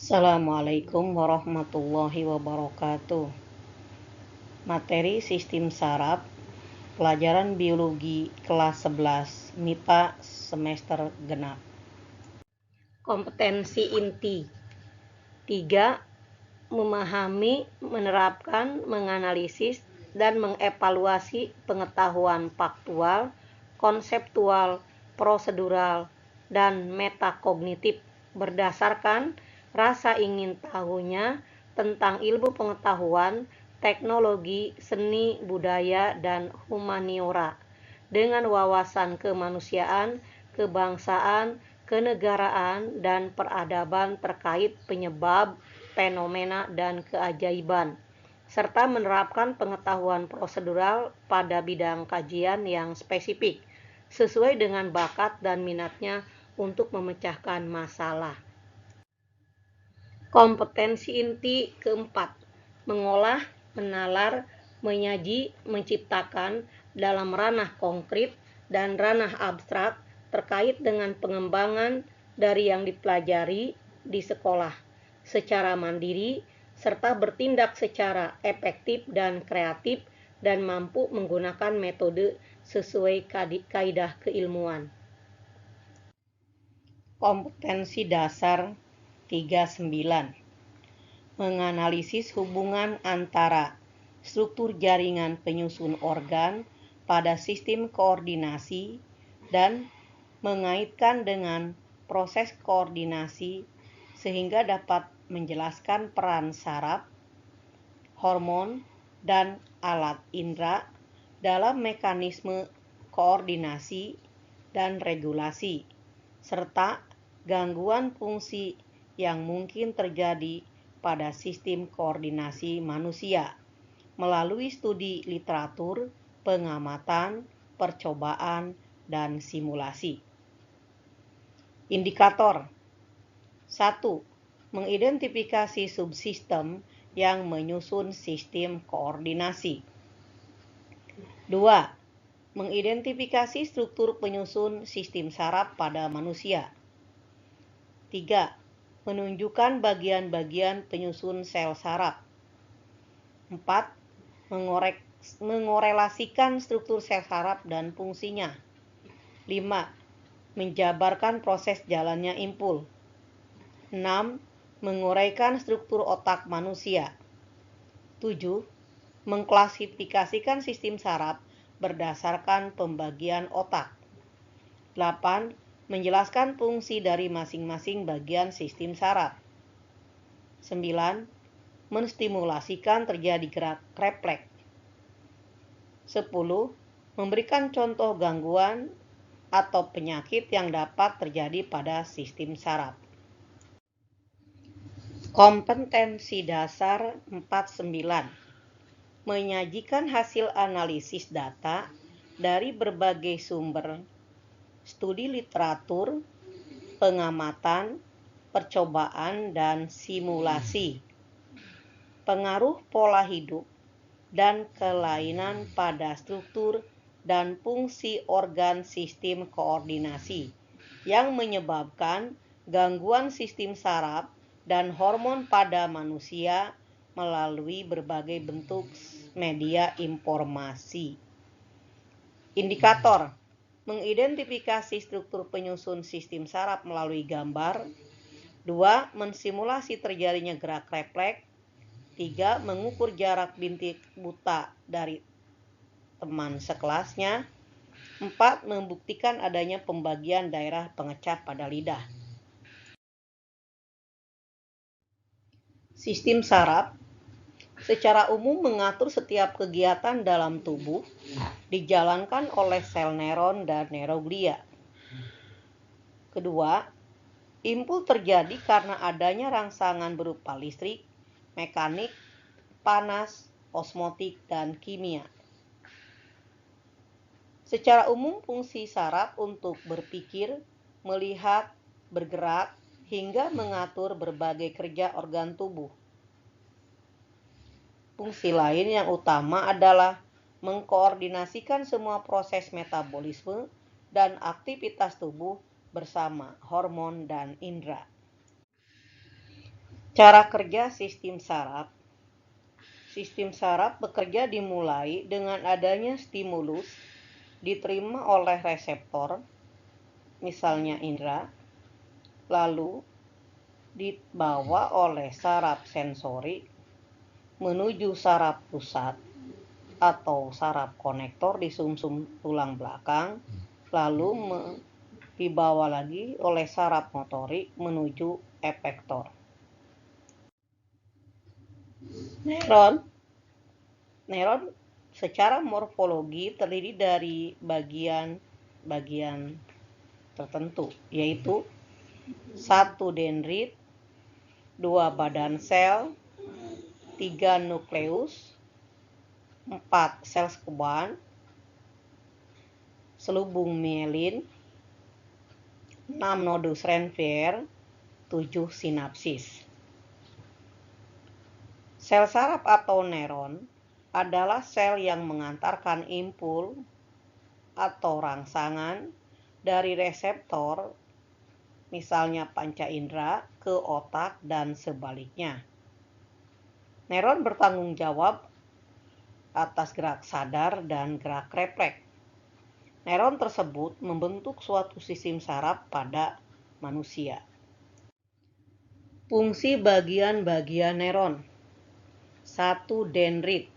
Assalamualaikum warahmatullahi wabarakatuh. Materi Sistem Saraf, pelajaran biologi kelas 11, MIPA semester genap. Kompetensi inti 3. Memahami, menerapkan, menganalisis, dan mengevaluasi pengetahuan faktual, konseptual, prosedural, dan metakognitif berdasarkan rasa ingin tahunya tentang ilmu pengetahuan, teknologi, seni, budaya, dan humaniora dengan wawasan kemanusiaan, kebangsaan, kenegaraan, dan peradaban terkait penyebab, fenomena, dan keajaiban, serta menerapkan pengetahuan prosedural pada bidang kajian yang spesifik, sesuai dengan bakat dan minatnya untuk memecahkan masalah. Kompetensi inti keempat, mengolah, menalar, menyaji, menciptakan dalam ranah konkret dan ranah abstrak terkait dengan pengembangan dari yang dipelajari di sekolah secara mandiri, serta bertindak secara efektif dan kreatif dan mampu menggunakan metode sesuai kaidah keilmuan. Kompetensi dasar 39. Menganalisis hubungan antara struktur jaringan penyusun organ pada sistem koordinasi dan mengaitkan dengan proses koordinasi sehingga dapat menjelaskan peran saraf, hormon, dan alat indera dalam mekanisme koordinasi dan regulasi, serta gangguan fungsi yang mungkin terjadi pada sistem koordinasi manusia melalui studi literatur, pengamatan, percobaan, dan simulasi. Indikator 1. Mengidentifikasi subsistem yang menyusun sistem koordinasi. 2. Mengidentifikasi struktur penyusun sistem saraf pada manusia. 3. Menunjukkan bagian-bagian penyusun sel saraf. 4. Mengorelasikan struktur sel saraf dan fungsinya. 5. Menjabarkan proses jalannya impul. 6. Menguraikan struktur otak manusia. 7. Mengklasifikasikan sistem saraf berdasarkan pembagian otak. 8. Menjelaskan fungsi dari masing-masing bagian sistem saraf. 9. Menstimulasikan terjadi gerak refleks. 10. Memberikan contoh gangguan atau penyakit yang dapat terjadi pada sistem saraf. Kompetensi dasar 49. Menyajikan hasil analisis data dari berbagai sumber, studi literatur, pengamatan, percobaan, dan simulasi. Pengaruh pola hidup dan kelainan pada struktur dan fungsi organ sistem koordinasi yang menyebabkan gangguan sistem saraf dan hormon pada manusia melalui berbagai bentuk media informasi. Indikator: mengidentifikasi struktur penyusun sistem saraf melalui gambar. 2. Mensimulasi terjadinya gerak refleks. 3. Mengukur jarak bintik buta dari teman sekelasnya. 4. Membuktikan adanya pembagian daerah pengecap pada lidah. Sistem saraf secara umum mengatur setiap kegiatan dalam tubuh dijalankan oleh sel neuron dan neuroglia. Kedua, impul terjadi karena adanya rangsangan berupa listrik, mekanik, panas, osmotik, dan kimia. Secara umum fungsi saraf untuk berpikir, melihat, bergerak, hingga mengatur berbagai kerja organ tubuh. Fungsi lain yang utama adalah mengkoordinasikan semua proses metabolisme dan aktivitas tubuh bersama hormon dan indera. Cara kerja sistem saraf. Sistem saraf bekerja dimulai dengan adanya stimulus diterima oleh reseptor, misalnya indera, lalu dibawa oleh saraf sensori menuju saraf pusat atau saraf konektor di sumsum tulang belakang, lalu dibawa lagi oleh saraf motorik menuju efektor. Neuron secara morfologi terdiri dari bagian-bagian tertentu, yaitu 1 dendrit, 2 badan sel, 3 nukleus, 4 sel sekuan, selubung mielin, 6 nodus Ranvier, 7 sinapsis. Sel saraf atau neuron adalah sel yang mengantarkan impul atau rangsangan dari reseptor, misalnya panca indera, ke otak dan sebaliknya. Neuron bertanggung jawab atas gerak sadar dan gerak refleks. Neuron tersebut membentuk suatu sistem saraf pada manusia. Fungsi bagian-bagian neuron. 1. Dendrit.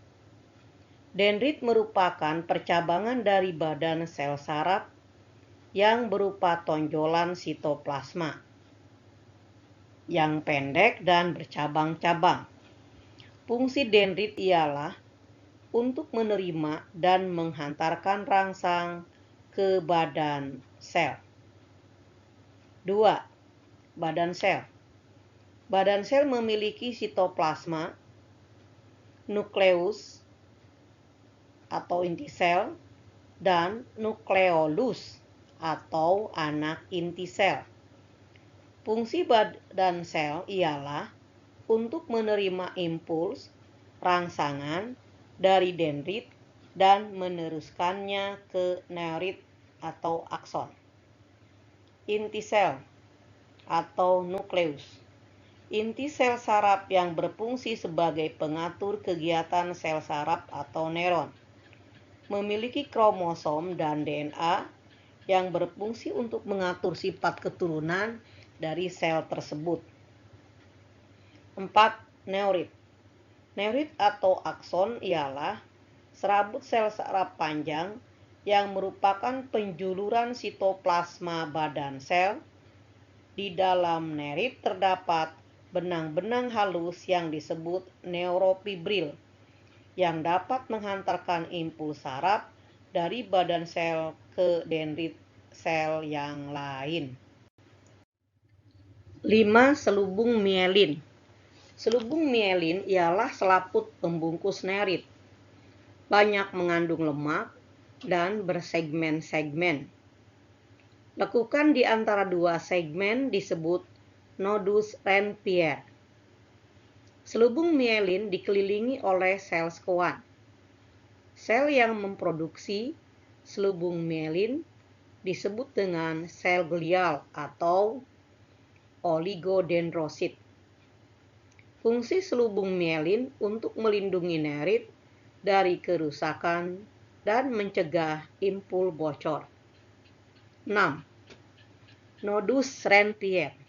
Dendrit merupakan percabangan dari badan sel saraf yang berupa tonjolan sitoplasma yang pendek dan bercabang-cabang. Fungsi dendrit ialah untuk menerima dan menghantarkan rangsang ke badan sel. 2. Badan sel. Badan sel memiliki sitoplasma, nukleus atau inti sel, dan nukleolus atau anak inti sel. Fungsi badan sel ialah untuk menerima impuls rangsangan dari dendrit dan meneruskannya ke neurit atau akson. Inti sel atau nukleus. Inti sel saraf yang berfungsi sebagai pengatur kegiatan sel saraf atau neuron. Memiliki kromosom dan DNA yang berfungsi untuk mengatur sifat keturunan dari sel tersebut. 4. Neurit. Neurit atau akson ialah serabut sel saraf panjang yang merupakan penjuluran sitoplasma badan sel. Di dalam neurit terdapat benang-benang halus yang disebut neurofibril yang dapat menghantarkan impuls saraf dari badan sel ke dendrit sel yang lain. 5. Selubung mielin. Selubung mielin ialah selaput pembungkus neurit. Banyak mengandung lemak dan bersegmen-segmen. Lekukan di antara dua segmen disebut nodus Ranvier. Selubung mielin dikelilingi oleh sel sekuan. Sel yang memproduksi selubung mielin disebut dengan sel glial atau oligodendrosit. Fungsi selubung mielin untuk melindungi neurit dari kerusakan dan mencegah impul bocor. 6. Nodus Ranvier.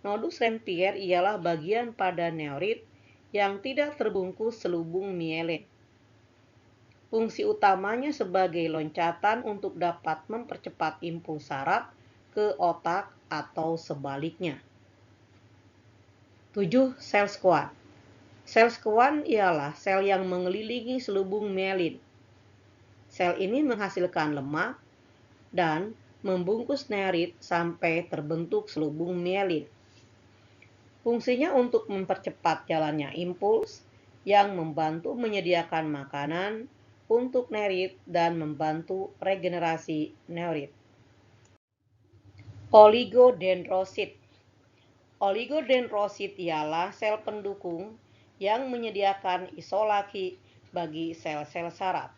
Nodus Ranvier ialah bagian pada neurit yang tidak terbungkus selubung mielin. Fungsi utamanya sebagai loncatan untuk dapat mempercepat impuls saraf ke otak atau sebaliknya. 7. Sel sekuan. Sel sekuan ialah sel yang mengelilingi selubung mielin. Sel ini menghasilkan lemak dan membungkus neurit sampai terbentuk selubung mielin. Fungsinya untuk mempercepat jalannya impuls yang membantu menyediakan makanan untuk neurit dan membantu regenerasi neurit. Oligodendrosit. Oligodendrosit ialah sel pendukung yang menyediakan isolasi bagi sel-sel saraf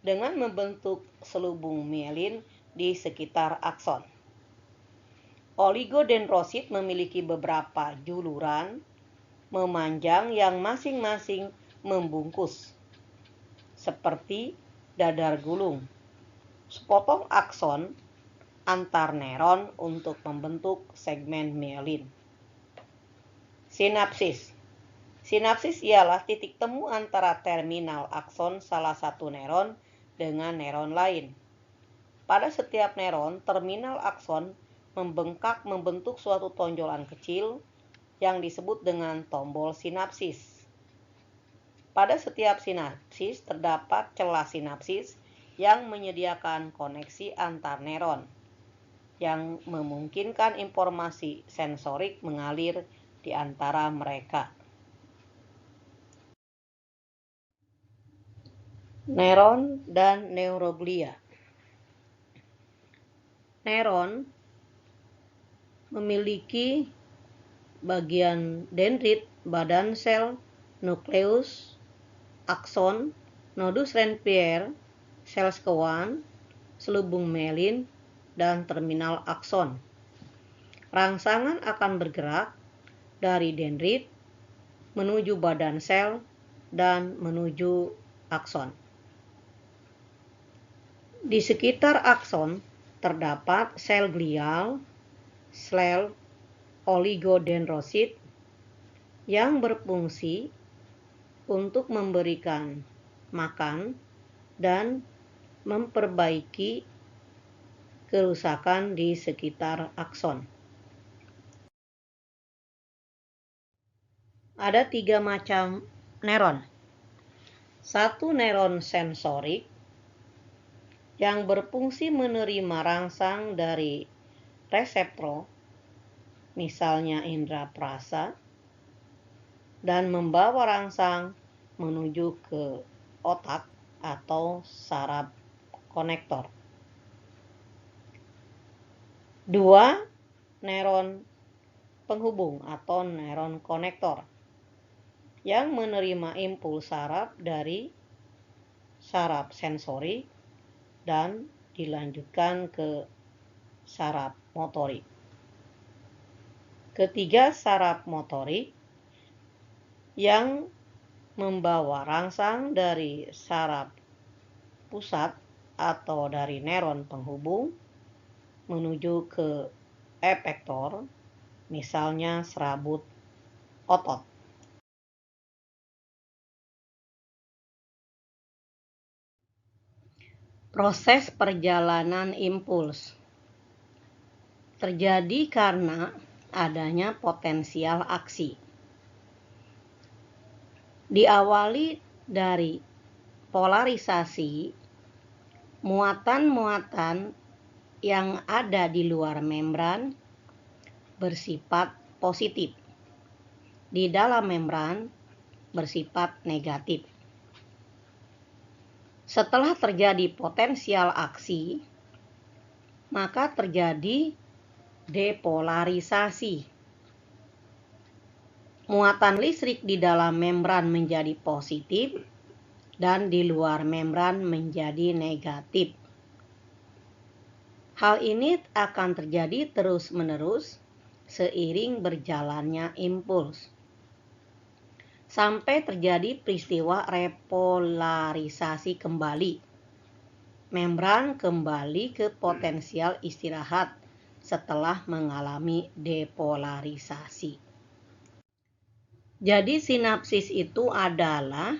dengan membentuk selubung mielin di sekitar akson. Oligodendrosit memiliki beberapa juluran memanjang yang masing-masing membungkus, seperti dadar gulung, sepotong akson antar neuron untuk membentuk segmen mielin. Sinapsis. Sinapsis ialah titik temu antara terminal akson salah satu neuron dengan neuron lain. Pada setiap neuron, terminal akson membengkak membentuk suatu tonjolan kecil yang disebut dengan tombol sinapsis. Pada setiap sinapsis terdapat celah sinapsis yang menyediakan koneksi antar neuron, yang memungkinkan informasi sensorik mengalir di antara mereka. Neuron dan neuroglia. Neuron memiliki bagian dendrit, badan sel, nukleus, akson, nodus Ranvier, sel Schwann, selubung mielin, dan terminal akson. Rangsangan akan bergerak dari dendrit menuju badan sel dan menuju akson. Di sekitar akson terdapat sel glial, sel oligodendrosit yang berfungsi untuk memberikan makan dan memperbaiki kerusakan di sekitar akson. Ada 3 macam neuron. 1 neuron sensorik yang berfungsi menerima rangsang dari reseptor, misalnya indera perasa, dan membawa rangsang menuju ke otak atau saraf konektor. 2 neuron penghubung atau neuron konektor yang menerima impuls saraf dari saraf sensorik dan dilanjutkan ke saraf motorik. 3 saraf motorik yang membawa rangsang dari saraf pusat atau dari neuron penghubung menuju ke efektor, misalnya serabut otot. Proses perjalanan impuls terjadi karena adanya potensial aksi. Diawali dari polarisasi, muatan-muatan yang ada di luar membran bersifat positif, di dalam membran bersifat negatif. Setelah terjadi potensial aksi, maka terjadi depolarisasi. Muatan listrik di dalam membran menjadi positif dan di luar membran menjadi negatif. Hal ini akan terjadi terus-menerus seiring berjalannya impuls, sampai terjadi peristiwa repolarisasi kembali. Membran kembali ke potensial istirahat setelah mengalami depolarisasi. Jadi sinapsis itu adalah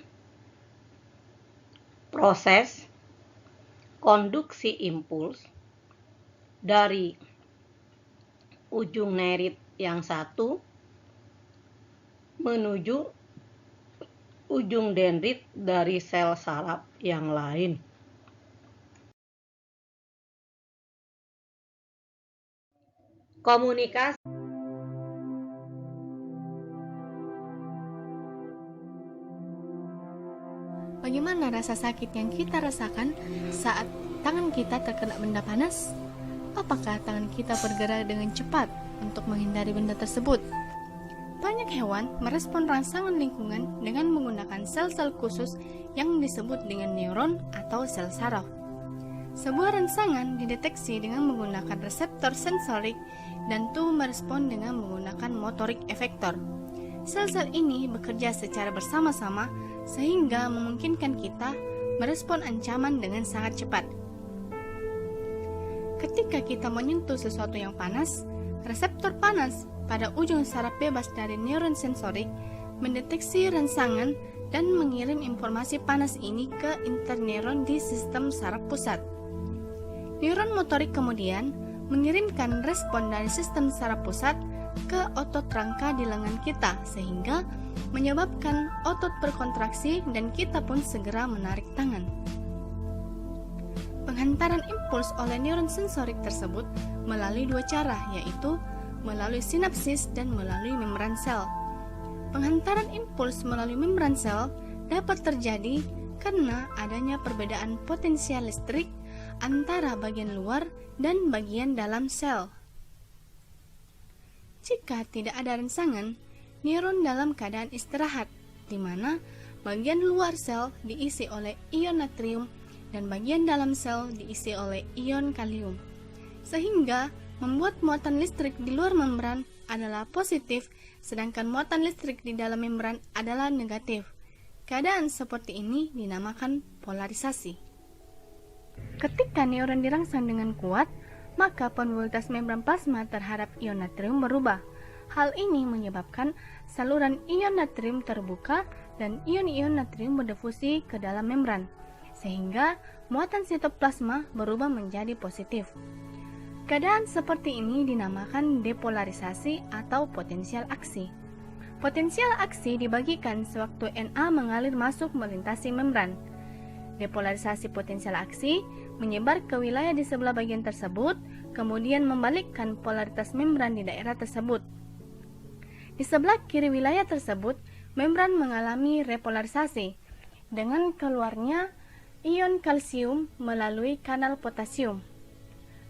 proses konduksi impuls dari ujung nerit yang satu menuju ujung dendrit dari sel saraf yang lain. Komunikasi. Bagaimana rasa sakit yang kita rasakan saat tangan kita terkena benda panas? Apakah tangan kita bergerak dengan cepat untuk menghindari benda tersebut? Banyak hewan merespon rangsangan lingkungan dengan menggunakan sel-sel khusus yang disebut dengan neuron atau sel saraf. Sebuah rangsangan dideteksi dengan menggunakan reseptor sensorik dan tubuh merespon dengan menggunakan motorik efektor. Sel-sel ini bekerja secara bersama-sama sehingga memungkinkan kita merespon ancaman dengan sangat cepat. Ketika kita menyentuh sesuatu yang panas, reseptor panas pada ujung saraf bebas dari neuron sensorik mendeteksi rangsangan dan mengirim informasi panas ini ke interneuron di sistem saraf pusat. Neuron motorik kemudian mengirimkan respon dari sistem saraf pusat ke otot rangka di lengan kita sehingga menyebabkan otot berkontraksi dan kita pun segera menarik tangan. Penghantaran impuls oleh neuron sensorik tersebut melalui dua cara, yaitu melalui sinapsis dan melalui membran sel. Penghantaran impuls melalui membran sel dapat terjadi karena adanya perbedaan potensial listrik antara bagian luar dan bagian dalam sel. Jika tidak ada rangsangan, neuron dalam keadaan istirahat, di mana bagian luar sel diisi oleh ion natrium dan bagian dalam sel diisi oleh ion kalium, sehingga membuat muatan listrik di luar membran adalah positif, sedangkan muatan listrik di dalam membran adalah negatif. Keadaan seperti ini dinamakan polarisasi. Ketika neuron dirangsang dengan kuat, maka permeabilitas membran plasma terhadap ion natrium berubah. Hal ini menyebabkan saluran ion natrium terbuka dan ion-ion natrium berdifusi ke dalam membran, sehingga muatan sitoplasma berubah menjadi positif. Keadaan seperti ini dinamakan depolarisasi atau potensial aksi. Potensial aksi dibagikan sewaktu Na mengalir masuk melintasi membran. Depolarisasi potensial aksi menyebar ke wilayah di sebelah bagian tersebut, kemudian membalikkan polaritas membran di daerah tersebut. Di sebelah kiri wilayah tersebut, membran mengalami repolarisasi dengan keluarnya ion kalsium melalui kanal potasium.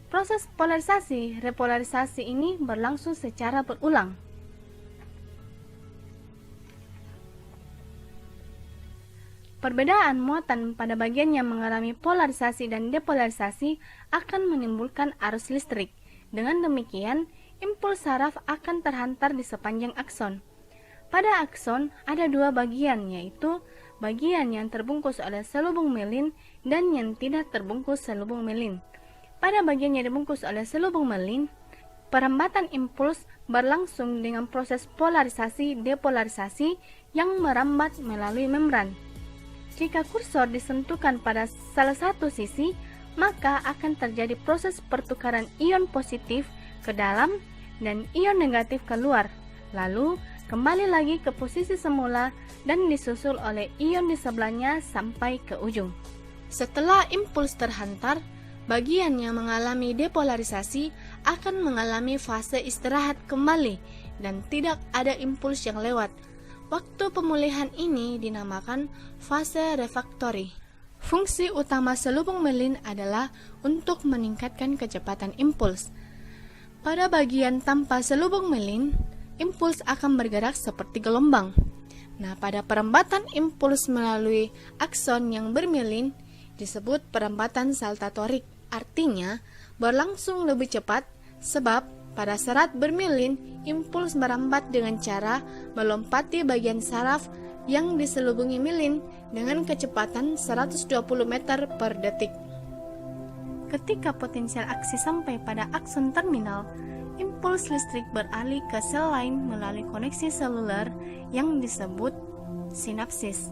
Proses polarisasi repolarisasi ini berlangsung secara berulang. Perbedaan muatan pada bagian yang mengalami polarisasi dan depolarisasi akan menimbulkan arus listrik. Dengan demikian, impuls saraf akan terhantar di sepanjang akson. Pada akson ada dua bagian, yaitu bagian yang terbungkus oleh selubung melin dan yang tidak terbungkus selubung melin. Pada bagian yang dibungkus oleh selubung melin, perambatan impuls berlangsung dengan proses polarisasi-depolarisasi yang merambat melalui membran. Jika kursor disentuhkan pada salah satu sisi, maka akan terjadi proses pertukaran ion positif ke dalam dan ion negatif keluar, lalu kembali lagi ke posisi semula dan disusul oleh ion di sebelahnya sampai ke ujung. Setelah impuls terhantar, bagian yang mengalami depolarisasi akan mengalami fase istirahat kembali dan tidak ada impuls yang lewat. Waktu pemulihan ini dinamakan fase refraktori. Fungsi utama selubung melin adalah untuk meningkatkan kecepatan impuls. Pada bagian tanpa selubung melin, impuls akan bergerak seperti gelombang. Nah, pada perambatan impuls melalui akson yang bermelin disebut perambatan saltatorik. Artinya, berlangsung lebih cepat sebab pada serat bermelin, impuls merambat dengan cara melompati bagian saraf yang diselubungi melin dengan kecepatan 120 meter per detik. Ketika potensial aksi sampai pada akson terminal, impuls listrik beralih ke sel lain melalui koneksi seluler yang disebut sinapsis.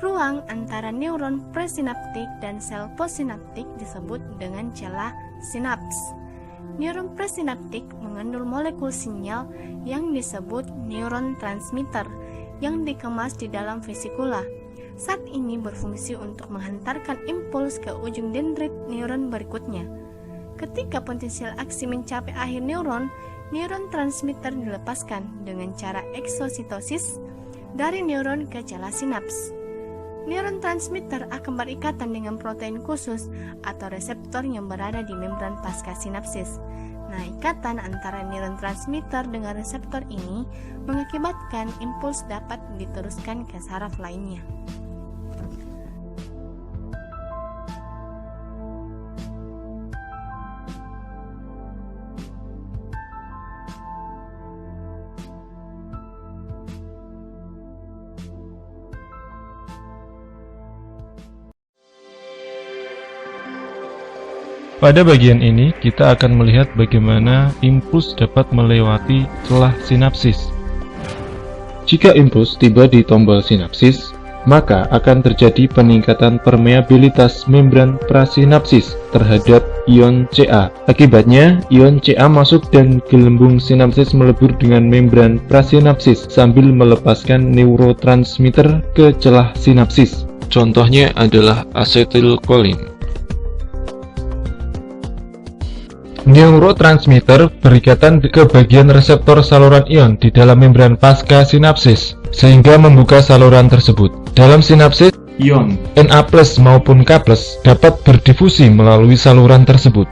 Ruang antara neuron presinaptik dan sel postsinaptik disebut dengan celah sinaps. Neuron presinaptik mengandung molekul sinyal yang disebut neuron transmitter yang dikemas di dalam vesikula. Saat ini berfungsi untuk menghantarkan impuls ke ujung dendrit neuron berikutnya. Ketika potensial aksi mencapai akhir neuron transmitter dilepaskan dengan cara eksositosis dari neuron ke celah sinaps. Neuron transmitter akan berikatan dengan protein khusus atau reseptor yang berada di membran pasca sinapsis. Nah, ikatan antara neuron transmitter dengan reseptor ini mengakibatkan impuls dapat diteruskan ke saraf lainnya. Pada bagian ini, kita akan melihat bagaimana impuls dapat melewati celah sinapsis. Jika impuls tiba di tombol sinapsis, maka akan terjadi peningkatan permeabilitas membran prasinapsis terhadap ion Ca. Akibatnya, ion Ca masuk dan gelembung sinapsis melebur dengan membran prasinapsis sambil melepaskan neurotransmitter ke celah sinapsis. Contohnya adalah asetilkolin. Neurotransmitter berikatan ke bagian reseptor saluran ion di dalam membran pasca sinapsis, sehingga membuka saluran tersebut. Dalam sinapsis, ion Na+ maupun K+ dapat berdifusi melalui saluran tersebut.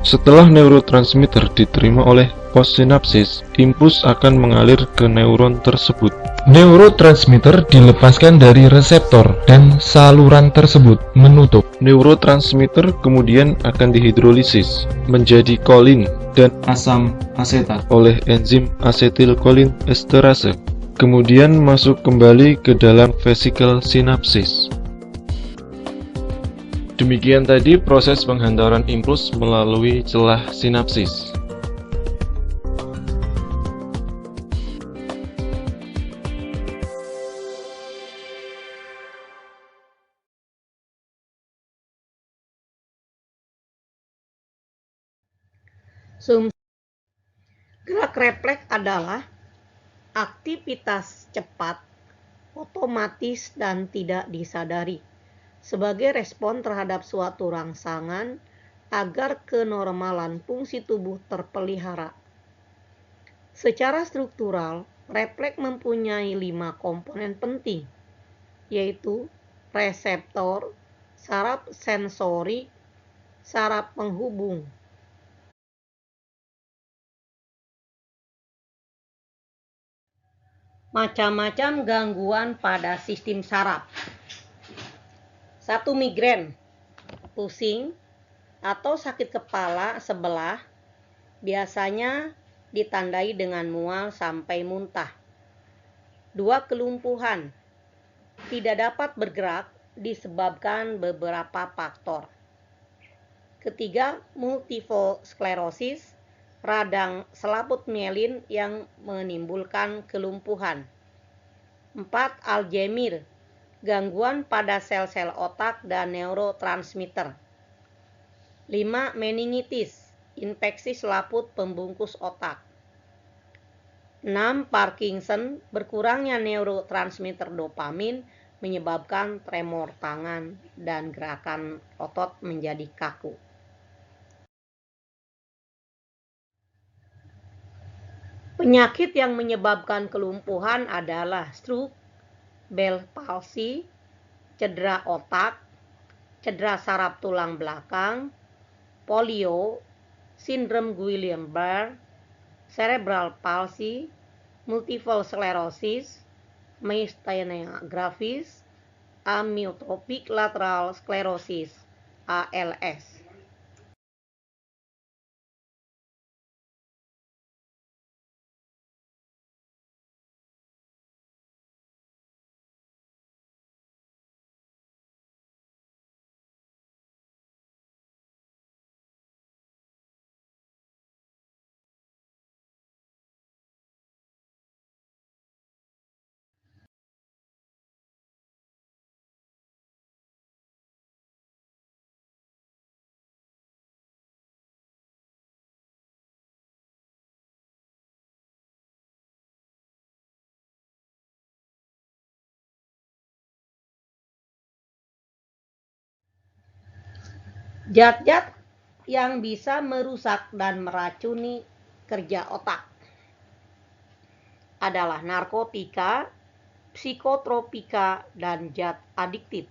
Setelah neurotransmitter diterima oleh postsinapsis, impuls akan mengalir ke neuron tersebut. Neurotransmitter dilepaskan dari reseptor dan saluran tersebut menutup. Neurotransmitter kemudian akan dihidrolisis menjadi kolin dan asam asetat oleh enzim asetilkolin esterase. Kemudian masuk kembali ke dalam vesikel sinapsis. Demikian tadi proses penghantaran impuls melalui celah sinapsis. Gerak refleks adalah aktivitas cepat, otomatis, dan tidak disadari sebagai respon terhadap suatu rangsangan agar kenormalan fungsi tubuh terpelihara. Secara struktural, refleks mempunyai 5 komponen penting, yaitu reseptor, saraf sensorik, saraf penghubung, macam-macam gangguan pada sistem saraf. 1. Migrain, pusing atau sakit kepala sebelah, biasanya ditandai dengan mual sampai muntah. 2. Kelumpuhan, tidak dapat bergerak disebabkan beberapa faktor. 3. Multiple sklerosis, radang selaput mielin yang menimbulkan kelumpuhan. 4. Alzheimer, gangguan pada sel-sel otak dan neurotransmitter. 5. Meningitis, infeksi selaput pembungkus otak. 6. Parkinson, berkurangnya neurotransmitter dopamin menyebabkan tremor tangan dan gerakan otot menjadi kaku. Penyakit yang menyebabkan kelumpuhan adalah stroke, Bell palsy, cedera otak, cedera saraf tulang belakang, polio, sindrom Guillain-Barré, cerebral palsy, multiple sclerosis, myasthenia gravis, amyotrophic lateral sclerosis, ALS. Zat-zat yang bisa merusak dan meracuni kerja otak adalah narkotika, psikotropika, dan zat adiktif.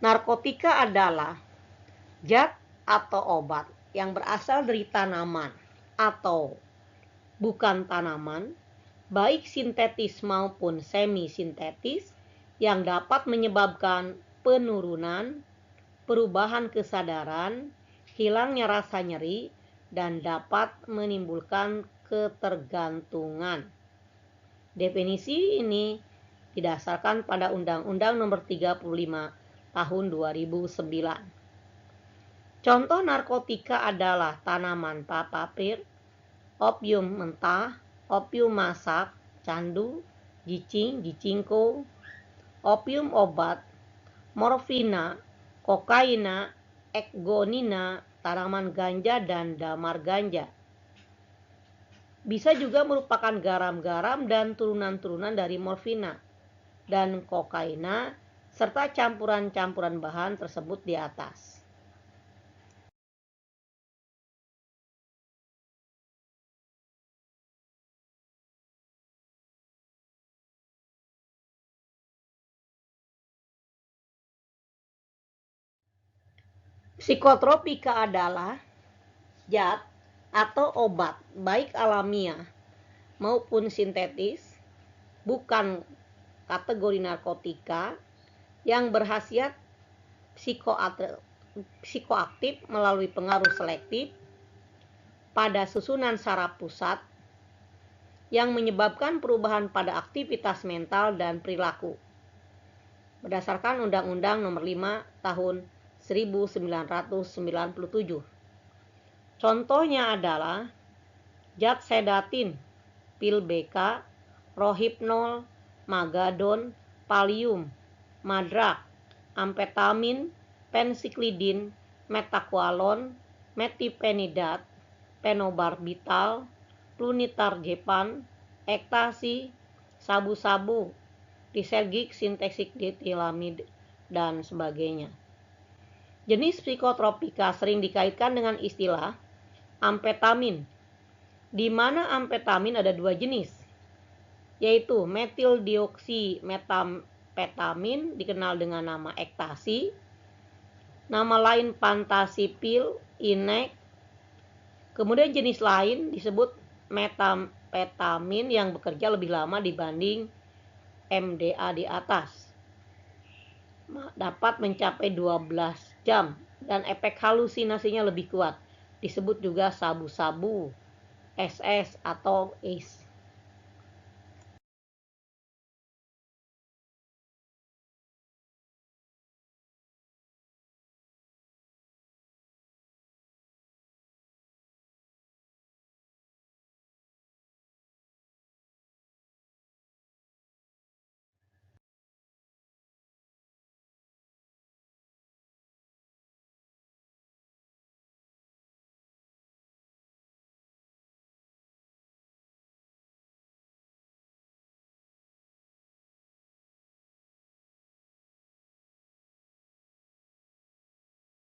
Narkotika adalah zat atau obat yang berasal dari tanaman atau bukan tanaman, baik sintetis maupun semi-sintetis, yang dapat menyebabkan penurunan, perubahan kesadaran, hilangnya rasa nyeri, dan dapat menimbulkan ketergantungan. Definisi ini didasarkan pada Undang-Undang Nomor 35 Tahun 2009. Contoh narkotika adalah tanaman papapir, opium mentah, opium masak, candu, gicing, gicingko, opium obat, morfina, kokaina, ekgonina, tanaman ganja, dan damar ganja. Bisa juga merupakan garam-garam dan turunan-turunan dari morfina dan kokaina serta campuran-campuran bahan tersebut di atas. Psikotropika adalah zat atau obat baik alamiah maupun sintetis, bukan kategori narkotika, yang berkhasiat psikoaktif melalui pengaruh selektif pada susunan saraf pusat yang menyebabkan perubahan pada aktivitas mental dan perilaku. Berdasarkan Undang-Undang Nomor 5 Tahun 1997. Contohnya adalah zat sedatin, pil BK, rohypnol, magadon, valium, madrak, amfetamin, pensiklidin, metaqualon, metipenidat, penobarbital, flunitrazepam, ekstasi, sabu-sabu, disergik sintetik ditilamid, dan sebagainya. Jenis psikotropika sering dikaitkan dengan istilah amfetamin, di mana amfetamin ada dua jenis, yaitu metildioksimetamfetamin dikenal dengan nama ekstasi, nama lain fantasipil, inek. Kemudian jenis lain disebut metamfetamin yang bekerja lebih lama dibanding MDA di atas, dapat mencapai 12 jam dan efek halusinasinya lebih kuat, disebut juga sabu-sabu, SS atau ACE.